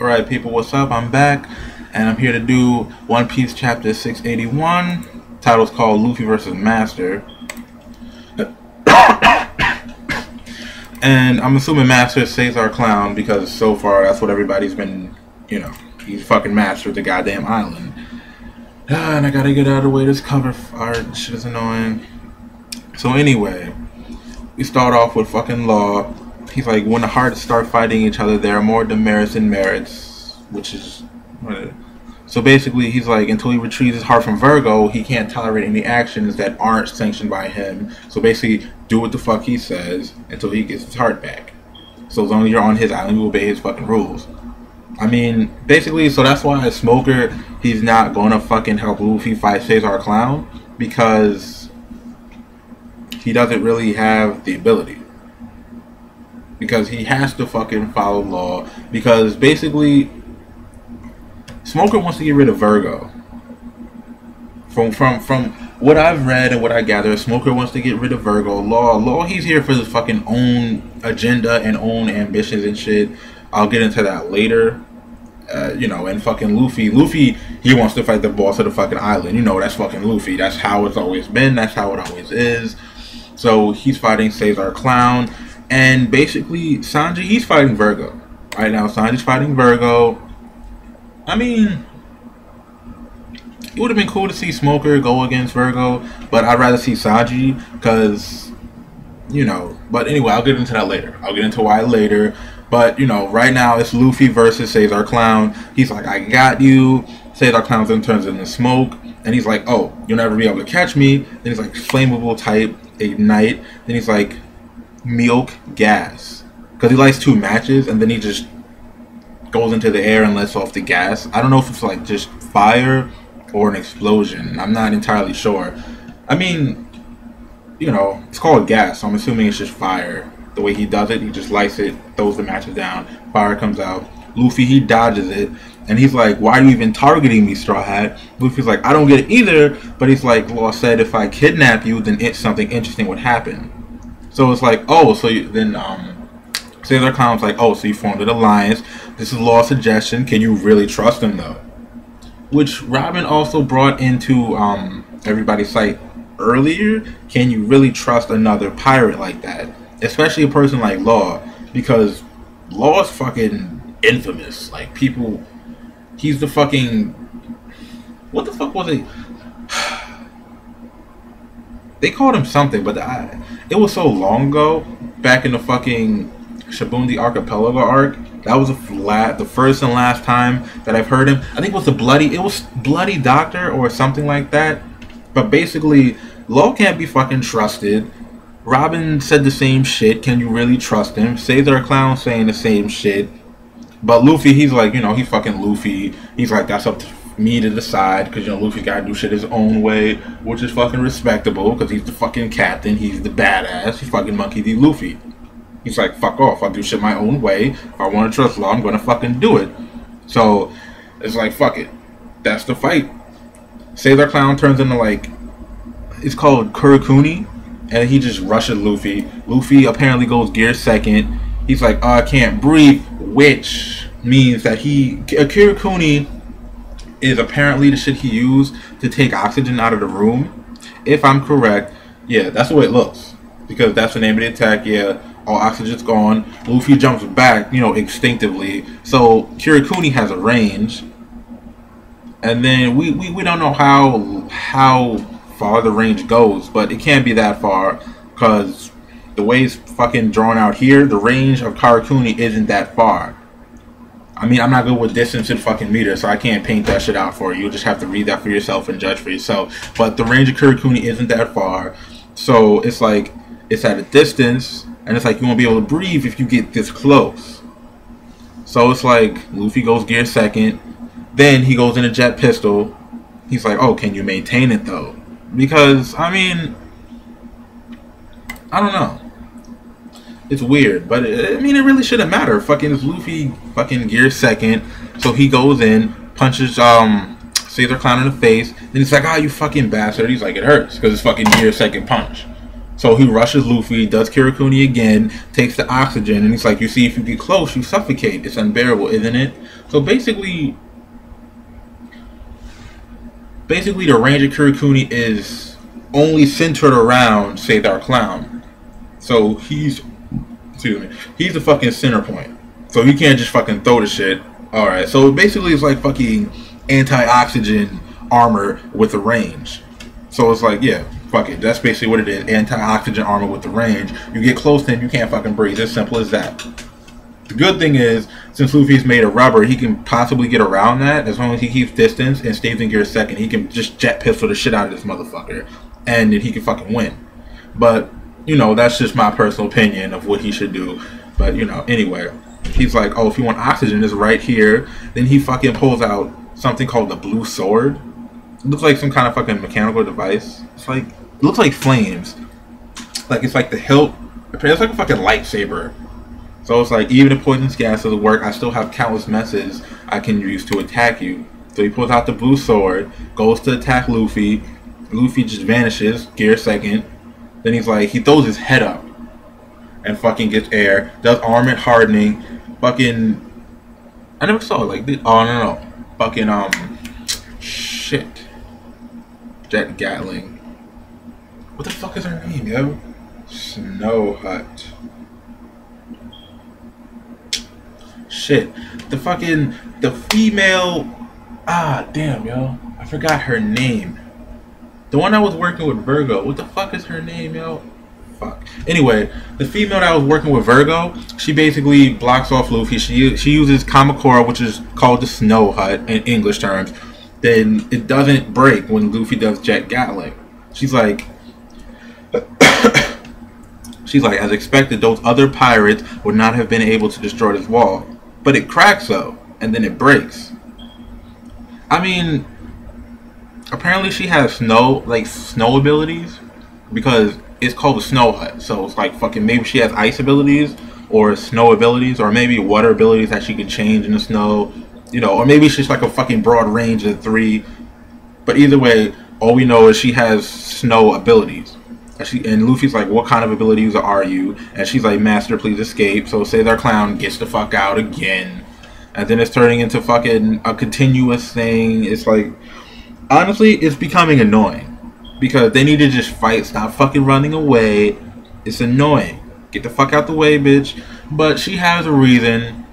Alright people, what's up? I'm back and I'm here to do One Piece chapter 681. Title's called Luffy vs. Master. And I'm assuming Master is Caesar Clown because so far that's what everybody's been, you know, he's fucking mastered the goddamn island. And I gotta get out of the way, this cover art shit is annoying. So anyway, we start off with fucking Law. He's like, when the hearts start fighting each other, there are more demerits than merits, which is... So basically, he's like, until he retrieves his heart from Virgo, he can't tolerate any actions that aren't sanctioned by him. So basically, do what the fuck he says until he gets his heart back. So as long as you're on his island, you obey his fucking rules. I mean, basically, so that's why Smoker, he's not gonna fucking help Luffy fight Caesar Clown, because he doesn't really have the ability. Because he has to fucking follow Law. Because basically, Smoker wants to get rid of Virgo. From what I've read and what I gather, Smoker wants to get rid of Virgo. Law, he's here for his fucking own agenda and own ambitions and shit. I'll get into that later. You know, and fucking Luffy, he wants to fight the boss of the fucking island. You know, that's fucking Luffy. That's how it's always been. That's how it always is. So he's fighting Caesar Clown. And basically, Sanji, he's fighting Virgo. Right now, Sanji's fighting Virgo. I mean, it would have been cool to see Smoker go against Virgo, but I'd rather see Sanji, because, you know, but anyway, I'll get into that later. I'll get into why later. But, you know, right now, it's Luffy versus Caesar Clown. He's like, I got you. Caesar Clown then turns into smoke. And he's like, oh, you'll never be able to catch me. Then he's like, flammable type, ignite. Then he's like, milk gas, because he likes two matches, and then he just goes into the air and lets off the gas. I don't know if it's like just fire or an explosion. I'm not entirely sure. I mean, you know, it's called gas, so I'm assuming it's just fire. The way he does it, he just lights it, throws the matches down, fire comes out. Luffy, he dodges it, and he's like, why are you even targeting me, Straw Hat? Luffy's like, I don't get it either, but he's like, Law said if I kidnap you, then something interesting would happen. So it's like, oh, so then Caesar Clown's like, oh, so you formed an alliance. This is Law's suggestion. Can you really trust him, though? Which Robin also brought into everybody's sight earlier. Can you really trust another pirate like that? Especially a person like Law. Because Law's fucking infamous. Like, people... He's the fucking... What the fuck was it? They called him something, but it was so long ago, back in the fucking Shibundi Archipelago arc. That was the first and last time that I've heard him. I think it was Bloody Doctor or something like that. But basically, Law can't be fucking trusted. Robin said the same shit. Can you really trust him? Caesar Clown saying the same shit. But Luffy, he's like, you know, he's fucking Luffy. He's like, that's up to me to decide, because, you know, Luffy's gotta do shit his own way, which is fucking respectable, because he's the fucking captain, he's the badass, he's fucking Monkey D. Luffy. He's like, fuck off, I'll do shit my own way. If I want to trust Law, I'm gonna fucking do it. So, it's like, fuck it. That's the fight. Caesar Clown turns into, like, it's called Kurokuni, and he just rushes Luffy. Luffy apparently goes gear second. He's like, oh, I can't breathe, which means that Kurokuni is apparently the shit he used to take oxygen out of the room. If I'm correct, yeah, that's the way it looks. Because that's the name of the attack, yeah, all oxygen's gone. Luffy jumps back, you know, instinctively. So, Kurokuni has a range. And then we don't know how far the range goes, but it can't be that far, because the way it's fucking drawn out here, the range of Kurokuni isn't that far. I mean, I'm not good with distance in fucking meters, so I can't paint that shit out for you. You'll just have to read that for yourself and judge for yourself. But the range of Kurokuni isn't that far. So it's like, it's at a distance, and it's like you won't be able to breathe if you get this close. So it's like, Luffy goes gear second. Then he goes in a jet pistol. He's like, oh, can you maintain it, though? Because, I mean, I don't know. It's weird, but I mean, it really shouldn't matter. Fucking is Luffy fucking gear second, so he goes in, punches Caesar Clown in the face, then he's like, oh, you fucking bastard. He's like, it hurts, because it's fucking gear second punch. So he rushes Luffy, does Kirakuni again, takes the oxygen, and he's like, you see, if you get close, you suffocate. It's unbearable, isn't it? So basically the range of Kirakuni is only centered around Seiðar Clown. So he's the fucking center point. So he can't just fucking throw the shit. Alright, so basically it's like fucking anti-oxygen armor with the range. So it's like, yeah, fuck it. That's basically what it is. Anti-oxygen armor with the range. You get close to him, you can't fucking breathe. It's simple as that. The good thing is, since Luffy's made of rubber, he can possibly get around that. As long as he keeps distance and stays in gear second, he can just jet pistol the shit out of this motherfucker. And then he can fucking win. But, you know, that's just my personal opinion of what he should do. But, you know, anyway. He's like, oh, if you want oxygen, it's right here. Then he fucking pulls out something called the blue sword. It looks like some kind of fucking mechanical device. It's like, it looks like flames. Like, it's like the hilt. It's like a fucking lightsaber. So it's like, even if poisonous gas doesn't work, I still have countless methods I can use to attack you. So he pulls out the blue sword, goes to attack Luffy. Luffy just vanishes, gear second. Then he's like, he throws his head up and fucking gets air. Does armament hardening. Fucking, I never saw it. Like, oh no. Fucking, shit. Jet Gatling. What the fuck is her name, yo? Snow Hut. Shit. The female, damn, yo. I forgot her name. The one that was working with Virgo. What the fuck is her name, yo? Fuck. Anyway, the female that was working with Virgo, she basically blocks off Luffy. She uses Kamakura, which is called the Snow Hut in English terms. Then it doesn't break when Luffy does Jet Gatling. She's like, as expected, those other pirates would not have been able to destroy this wall. But it cracks though, and then it breaks. I mean, apparently she has snow abilities, because it's called the Snow Hut. So it's like fucking, maybe she has ice abilities or snow abilities, or maybe water abilities that she can change in the snow, you know, or maybe she's like a fucking broad range of 3. But either way, all we know is she has snow abilities. And Luffy's like, what kind of abilities are you? And she's like, Master, please escape. So Seiðar Clown gets the fuck out again. And then it's turning into fucking a continuous thing. It's like, honestly, it's becoming annoying. Because they need to just fight, stop fucking running away. It's annoying. Get the fuck out the way, bitch. But she has a reason.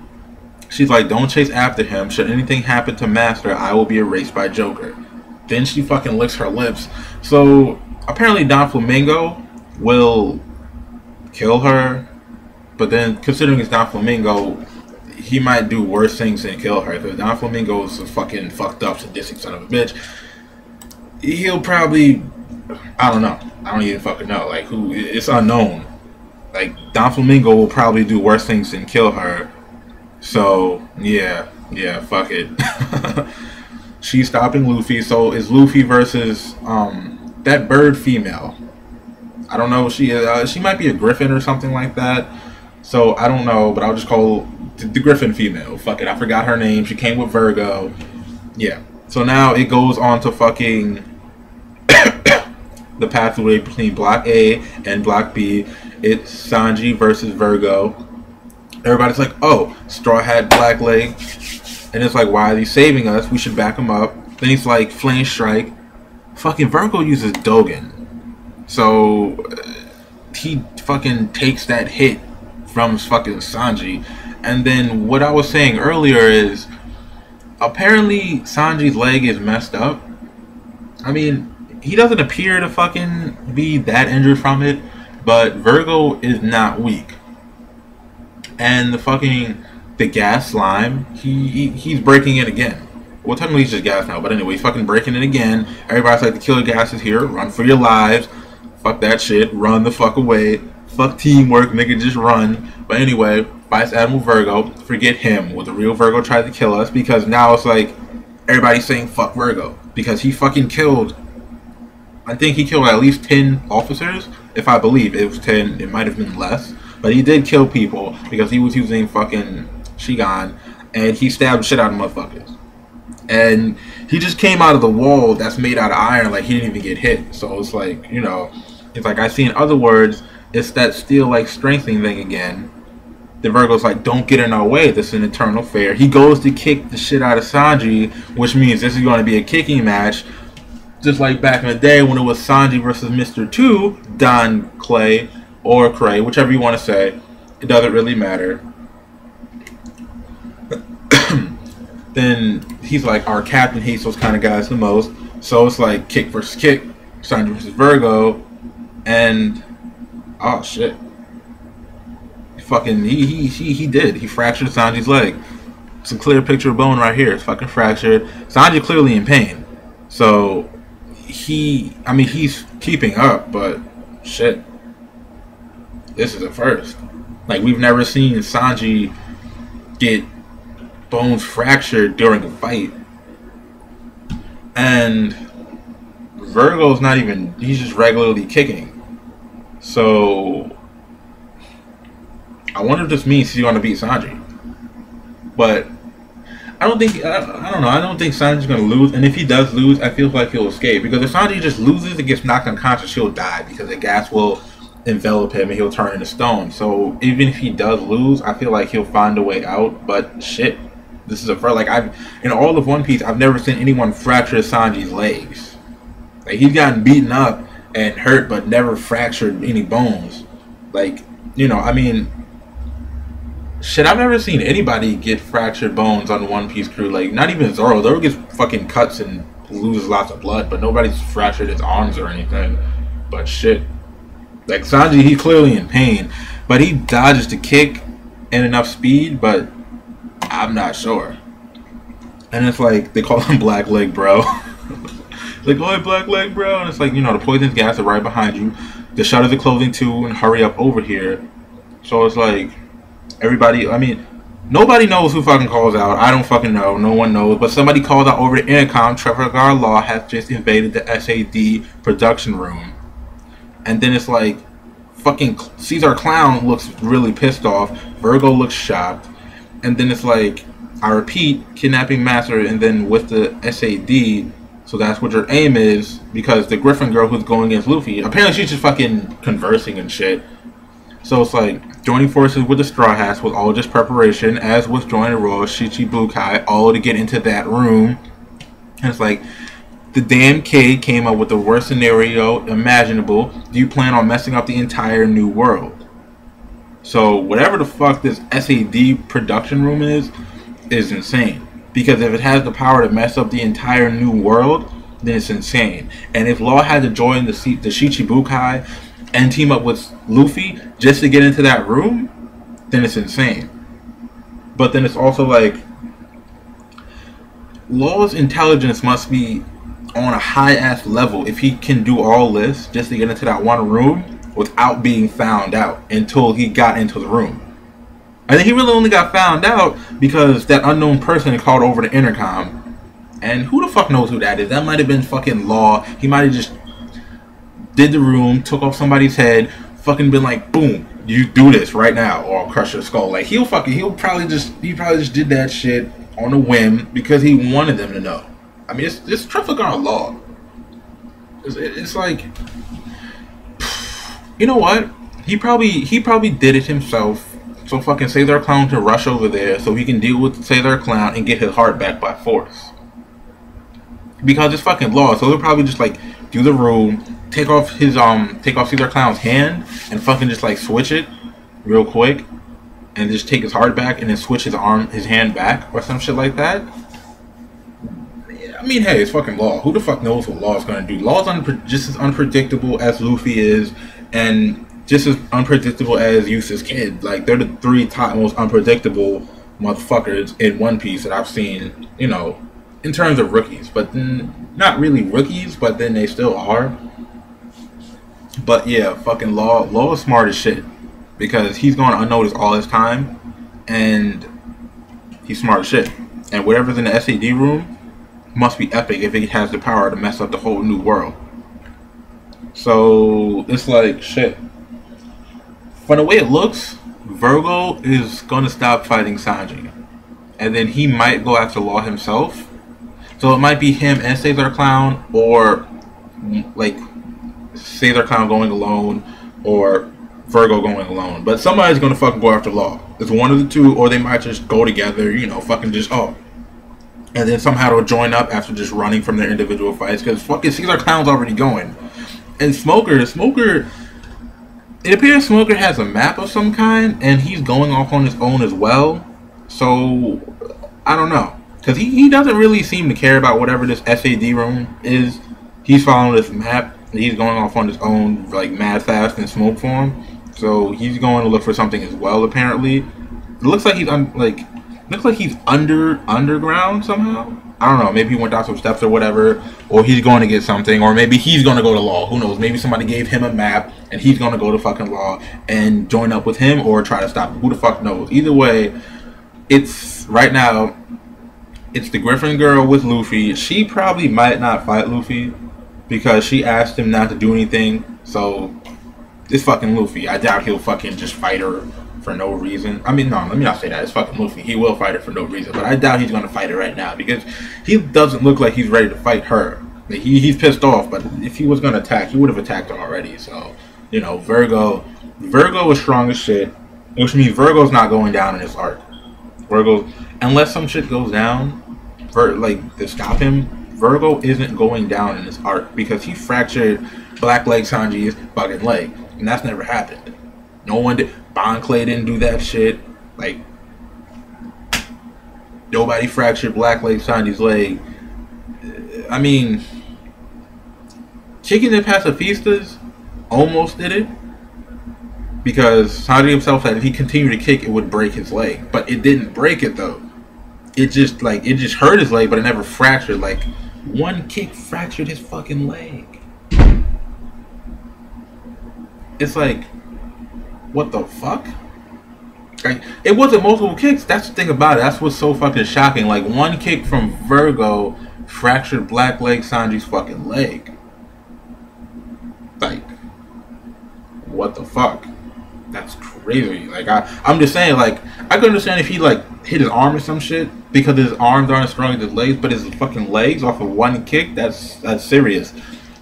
She's like, don't chase after him. Should anything happen to Master, I will be erased by Joker. Then she fucking licks her lips. So apparently Don Flamingo will kill her. But then, considering it's Don Flamingo, he might do worse things than kill her. Because Don Flamingo is a fucking fucked up, sadistic son of a bitch. He'll probably, I don't know. I don't even fucking know. Like, who? It's unknown. Like, Don Flamingo will probably do worse things than kill her. So, yeah, fuck it. She's stopping Luffy. So, it's Luffy versus that bird female. I don't know. She might be a griffin or something like that. So, I don't know. But I'll just call the griffin female. Fuck it. I forgot her name. She came with Virgo. Yeah. So, now it goes on to fucking the pathway between Block A and Block B. It's Sanji versus Virgo. Everybody's like, oh, Straw Hat, Black Leg. And it's like, why are they saving us? We should back him up. Then he's like, Flame Strike. Fucking Virgo uses Dogen. So he fucking takes that hit from fucking Sanji. And then what I was saying earlier is, apparently Sanji's leg is messed up. I mean, he doesn't appear to fucking be that injured from it, but Virgo is not weak. And the gas slime, he's breaking it again. Well, technically he's just gas now, but anyway, he's fucking breaking it again. Everybody's like, the killer gas is here, run for your lives. Fuck that shit, run the fuck away. Fuck teamwork, nigga, just run. But anyway, Vice Admiral Virgo, forget him. Will the real Virgo try to kill us? Because now it's like, everybody's saying fuck Virgo. Because he fucking killed, I think he killed at least 10 officers. If I believe it was 10, it might have been less. But he did kill people because he was using fucking Shigan. And he stabbed shit out of motherfuckers. And he just came out of the wall that's made out of iron, like he didn't even get hit. So it's like, you know, It's like, I see in other words, it's that steel like strengthening thing again. The Virgo's like, don't get in our way. This is an eternal fair. He goes to kick the shit out of Sanji, which means this is going to be a kicking match. Just like back in the day when it was Sanji versus Mr. 2, Don Clay, or Cray, whichever you want to say. It doesn't really matter. Then he's like, our captain hates those kind of guys the most. So it's like kick versus kick, Sanji versus Virgo, and oh shit. Fucking he did. He fractured Sanji's leg. It's a clear picture of bone right here. It's fucking fractured. Sanji clearly in pain. So he's keeping up, but shit. This is a first. Like, we've never seen Sanji get bones fractured during a fight. And Virgo's not even, he's just regularly kicking. So I wonder if this means he's going to beat Sanji. But I don't think, I don't know, I don't think Sanji's going to lose. And if he does lose, I feel like he'll escape. Because if Sanji just loses and gets knocked unconscious, he'll die. Because the gas will envelop him and he'll turn into stone. So even if he does lose, I feel like he'll find a way out. But shit, this is a first. Like, in all of One Piece, I've never seen anyone fracture Sanji's legs. Like, he's gotten beaten up and hurt, but never fractured any bones. Like, you know, I mean, shit, I've never seen anybody get fractured bones on the One Piece crew. Like, not even Zoro. Zoro gets fucking cuts and loses lots of blood, but nobody's fractured his arms or anything. But shit. Like, Sanji, he's clearly in pain, but he dodges the kick and enough speed, but I'm not sure. And it's like, they call him Black Leg Bro. Like, oh, Black Leg Bro. And it's like, you know, the poisonous gas are right behind you. The shutters are closing too, and hurry up over here. So it's like, everybody, I mean, nobody knows who fucking calls out. I don't fucking know. No one knows. But somebody called out over the intercom, Trafalgar Law has just invaded the SAD production room. And then it's like, fucking Caesar Clown looks really pissed off. Virgo looks shocked. And then it's like, I repeat, kidnapping master, and then with the SAD, so that's what your aim is, because the Griffin girl who's going against Luffy, apparently she's just fucking conversing and shit. So it's like, joining forces with the Straw Hats was all just preparation, as was joining Royal Shichibukai, all to get into that room. And it's like, the damn kid came up with the worst scenario imaginable. Do you plan on messing up the entire new world? So whatever the fuck this SAD production room is insane. Because if it has the power to mess up the entire new world, then it's insane. And if Law had to join the Shichibukai and team up with Luffy just to get into that room, then it's insane. But then it's also like, Law's intelligence must be on a high-ass level if he can do all this just to get into that one room without being found out until he got into the room. I think he really only got found out because that unknown person called over the intercom. And who the fuck knows who that is? That might have been fucking Law. He might have just did the room, took off somebody's head, fucking been like, boom, you do this right now or I'll crush your skull. Like, he probably just did that shit on a whim because he wanted them to know. I mean, it's Trafalgar Law. It's like, you know what? He probably did it himself. So fucking Caesar Clown can rush over there so he can deal with Caesar Clown and get his heart back by force. Because it's fucking Law, so he'll probably just like do the room, take off Caesar Clown's hand and fucking just like switch it real quick and just take his heart back and then switch his hand back or some shit like that. I mean, hey, it's fucking Law. Who the fuck knows what Law's gonna do? Law's just as unpredictable as Luffy is, and just as unpredictable as Eustace Kid. Like, they're the three top most unpredictable motherfuckers in One Piece that I've seen, you know, in terms of rookies. But then, not really rookies, but then they still are. But yeah, fucking Law is smart as shit. Because he's going unnoticed all his time, and he's smart as shit. And whatever's in the SAD room must be epic if it has the power to mess up the whole new world. So it's like, shit. From the way it looks, Virgo is gonna stop fighting Sanji, and then he might go after Law himself. So it might be him and Caesar Clown, or like Caesar Clown going alone or Virgo going alone. But somebody's gonna fucking go after Law. It's one of the two, or they might just go together, you know, fucking just, oh. And then somehow they'll join up after just running from their individual fights, because fucking Caesar Clown's already going. And Smoker, it appears Smoker has a map of some kind, and he's going off on his own as well. So, I don't know. Because he doesn't really seem to care about whatever this SAD room is. He's following this map. He's going off on his own, like, mad fast in smoke form. So, he's going to look for something as well, apparently. It looks like he's underground somehow. I don't know. Maybe he went down some steps or whatever. Or he's going to get something. Or maybe he's going to go to Law. Who knows? Maybe somebody gave him a map, and he's going to go to fucking Law and join up with him or try to stop him. Who the fuck knows? Either way, it's, right now, it's the Griffin girl with Luffy. She probably might not fight Luffy because she asked him not to do anything. So, it's fucking Luffy. I doubt he'll fucking just fight her for no reason. I mean, no, let me not say that. It's fucking Luffy. He will fight her for no reason. But I doubt he's going to fight her right now because he doesn't look like he's ready to fight her. He's pissed off, but if he was going to attack, he would have attacked her already. So, you know, Virgo is strong as shit, which means Virgo's not going down in this arc. Virgo, unless some shit goes down, like, to stop him, Virgo isn't going down in this arc because he fractured Black Leg Sanji's fucking leg. And that's never happened. No one did. Bon Clay didn't do that shit. Like, nobody fractured Black Leg Sanji's leg. I mean, Chicken and Pacifistas almost did it. Because Sanji himself said if he continued to kick, it would break his leg. But it didn't break it, though. It just hurt his leg, but it never fractured. Like, one kick fractured his fucking leg. It's like, what the fuck? Like, it wasn't multiple kicks. That's the thing about it. That's what's so fucking shocking. Like, one kick from Virgo fractured Black Leg Sanji's fucking leg. Like, what the fuck? That's crazy. Like, I'm just saying, like, I could understand if he, like, hit his arm or some shit because his arms aren't as strong as his legs, but his fucking legs off of one kick, that's serious.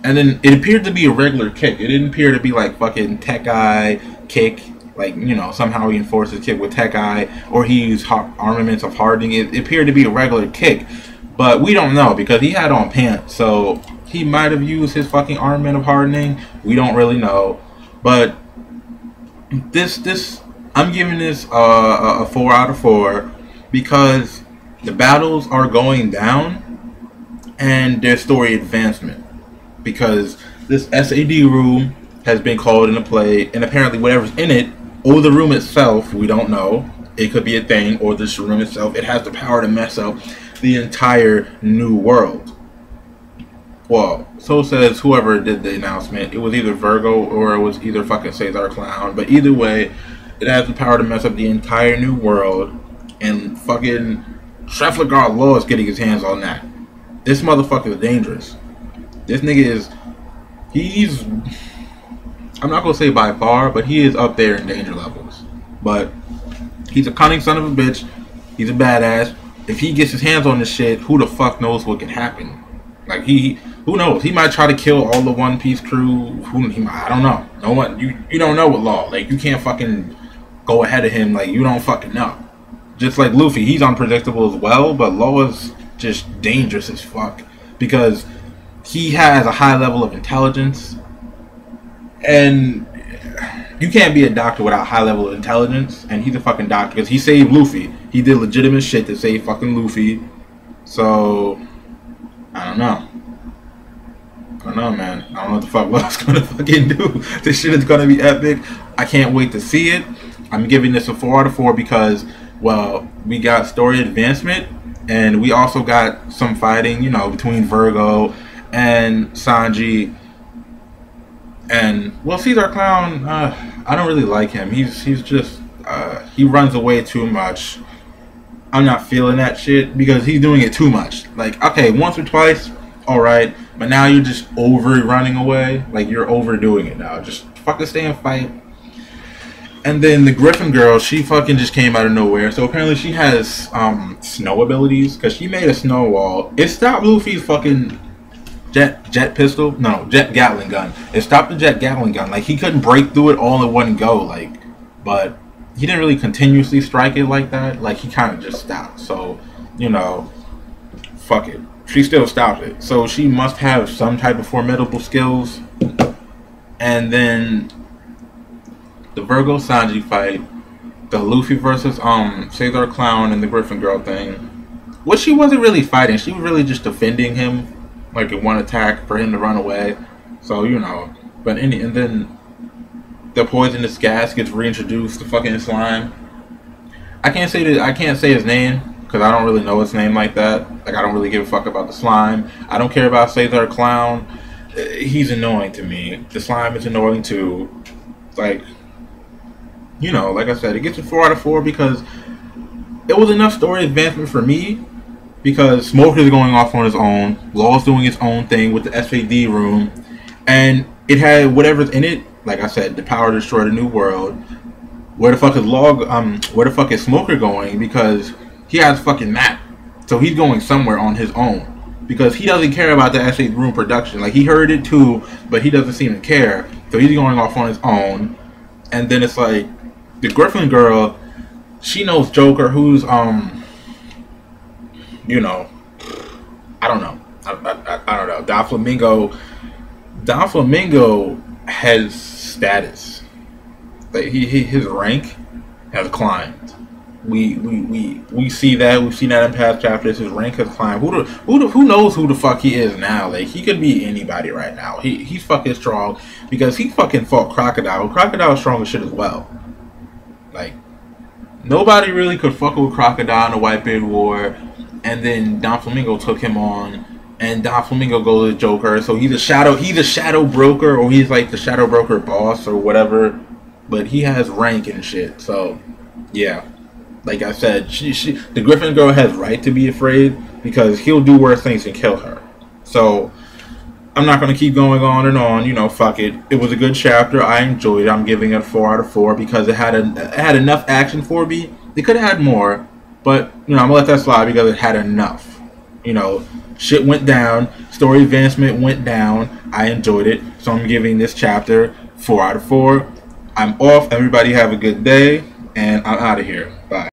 And then it appeared to be a regular kick. It didn't appear to be like fucking Tekai kick, like, you know, somehow he enforced his kick with Tekai, or he used armaments of hardening. It appeared to be a regular kick, but we don't know because he had on pants, so he might have used his fucking armament of hardening. We don't really know, but this I'm giving this a 4 out of 4 because the battles are going down and there's story advancement. Because this SAD room has been called into play, and apparently whatever's in it, or the room itself, we don't know. It could be a thing, or this room itself, it has the power to mess up the entire new world. Well, so says whoever did the announcement. It was either Virgo or it was either fucking Caesar Clown. But either way, it has the power to mess up the entire new world, and fucking Trafalgar Law is getting his hands on that. This motherfucker is dangerous. This nigga is, I'm not going to say by far, but he is up there in danger levels. But he's a cunning son of a bitch. He's a badass. If he gets his hands on this shit, who the fuck knows what can happen? Like, who knows? He might try to kill all the One Piece crew. I don't know. No one, you don't know with Law. Like, you can't fucking go ahead of him. Like, you don't fucking know. Just like Luffy, he's unpredictable as well, but Law is just dangerous as fuck. Because he has a high level of intelligence, and you can't be a doctor without a high level of intelligence, and he's a fucking doctor because he saved Luffy. He did legitimate shit to save fucking Luffy. So, I don't know. Man. I don't know what the fuck Law's gonna fucking do. This shit is gonna be epic. I can't wait to see it. I'm giving this a 4 out of 4 because, well, we got story advancement, and we also got some fighting, you know, between Virgo and Sanji, and well, Caesar Clown, I don't really like him. He's just he runs away too much. I'm not feeling that shit because he's doing it too much. Like, okay, once or twice, all right, but now you're just over running away. Like, you're overdoing it now. Just fucking stay and fight. And then the Griffin girl, she fucking just came out of nowhere. So apparently she has snow abilities because she made a snow wall. It stopped Luffy's fucking jet pistol, no, jet Gatling gun. It stopped the jet Gatling gun. Like, he couldn't break through it all in one go. Like, but he didn't really continuously strike it like that. Like, he kind of just stopped. So, you know, fuck it. She still stopped it. So she must have some type of formidable skills. And then the Virgo Sanji fight, the Luffy versus Caesar Clown and the Griffin Girl thing, which she wasn't really fighting. She was really just defending him, like in one attack for him to run away. So, you know, but and then the poisonous gas gets reintroduced to fucking slime. I can't say his name because I don't really know his name like that. Like, I don't really give a fuck about the slime. I don't care about Caesar Clown. He's annoying to me. The slime is annoying too. Like, you know, like I said, it gets a 4 out of 4 because it was enough story advancement for me. Because Smoker's going off on his own, Law's doing his own thing with the SAD room, and it had whatever's in it. Like I said, the power to destroy the new world. Where the fuck is where the fuck is Smoker going? Because he has a fucking map, so he's going somewhere on his own. Because he doesn't care about the SAD room production. Like, he heard it too, but he doesn't seem to care. So he's going off on his own. And then it's like the Griffin Girl, she knows Joker, who's you know, I don't know. I don't know. Don Flamingo has status. Like, his rank has climbed. We see that. We've seen that in past chapters. His rank has climbed. Who knows who the fuck he is now? Like, he could be anybody right now. He's fucking strong because he fucking fought Crocodile. Crocodile's strong as shit as well. Like, nobody really could fuck with Crocodile in the Whitebeard War. And then Don Flamingo took him on, and Don Flamingo goes to Joker. So he's a shadow broker, or he's like the shadow broker boss or whatever. But he has rank and shit. So yeah, like I said, the Griffin Girl has right to be afraid because he'll do worse things than kill her. So I'm not gonna keep going on and on. You know, fuck it. It was a good chapter. I enjoyed it. I'm giving it a 4 out of 4 because it had enough action for me. They could have had more. But, you know, I'm going to let that slide because it had enough. You know, shit went down. Story advancement went down. I enjoyed it. So I'm giving this chapter 4 out of 4. I'm off. Everybody have a good day. And I'm out of here. Bye.